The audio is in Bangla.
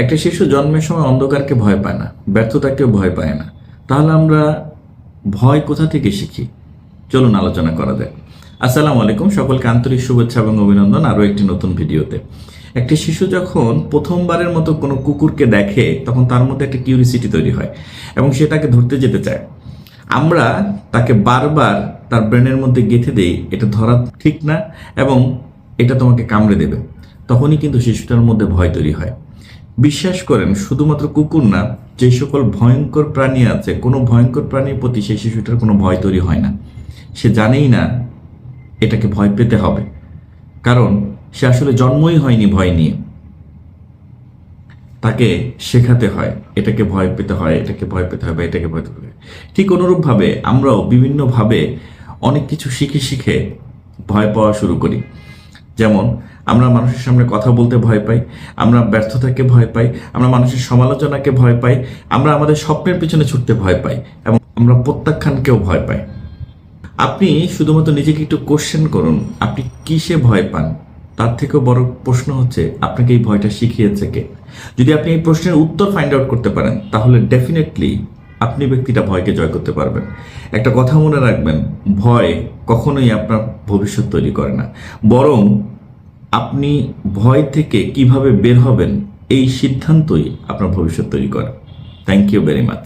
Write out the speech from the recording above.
একটা শিশু জন্মের সময় অন্ধকারকে ভয় পায় না, ব্যর্থতাকেও ভয় পায় না। তাহলে আমরা ভয় কোথা থেকে শিখি? চলুন আলোচনা করা যাক। আসসালামু আলাইকুম, সকলকে আন্তরিক শুভেচ্ছা এবং অভিনন্দন আরও একটি নতুন ভিডিওতে। একটি শিশু যখন প্রথমবারের মতো কোনো কুকুরকে দেখে তখন তার মধ্যে একটা কিউরিসিটি তৈরি হয় এবং সে তাকে ধরতে যেতে চায়। আমরা তাকে বারবার তার ব্রেনের মধ্যে গেঁথে দেই এটা ধরা ঠিক না এবং এটা তোমাকে কামড়ে দেবে। তখনই কিন্তু শিশুটার মধ্যে ভয় তৈরি হয়। বিশ্বাস করেন, শুধুমাত্র কুকুর না, যে সকল ভয়ঙ্কর প্রাণী আছে, কোনো ভয়ঙ্কর প্রাণীর প্রতি সেই শিশুটার কোনো ভয় তৈরি হয় না। সে জানেই না এটাকে ভয় পেতে হবে, কারণ সে আসলে জন্মই হয়নি ভয় নিয়ে। তাকে শেখাতে হয় এটাকে ভয় পেতে হয়, এটাকে ভয় পেতে হবে, এটাকে ভয় পেতে হবে। ঠিক অনুরূপভাবে আমরাও বিভিন্নভাবে অনেক কিছু শিখে শিখে ভয় পাওয়া শুরু করি। যেমন আমরা মানুষের সামনে কথা বলতে ভয় পাই, আমরা ব্যর্থতাকে ভয় পাই, আমরা মানুষের সমালোচনাকে ভয় পাই, আমরা আমাদের স্বপ্নের পিছনে ছুটতে ভয় পাই এবং আমরা প্রত্যাখ্যানকেও ভয় পাই। আপনি শুধুমাত্র নিজেকে একটু কোশ্চেন করুন, আপনি কিসে ভয় পান? তার থেকেও বড় প্রশ্ন হচ্ছে আপনাকে এই ভয়টা শিখিয়েছে কে? যদি আপনি এই প্রশ্নের উত্তর ফাইন্ড আউট করতে পারেন তাহলে ডেফিনেটলি আপনি ব্যক্তিটা ভয়কে জয় করতে পারবেন। একটা কথা মনে রাখবেন, ভয় কখনোই আপনার ভবিষ্যৎ তৈরি করে না, বরং আপনি ভয় থেকে কিভাবে বের হবেন এই সিদ্ধান্তই আপনার ভবিষ্যৎ তৈরি করে। Thank you very much.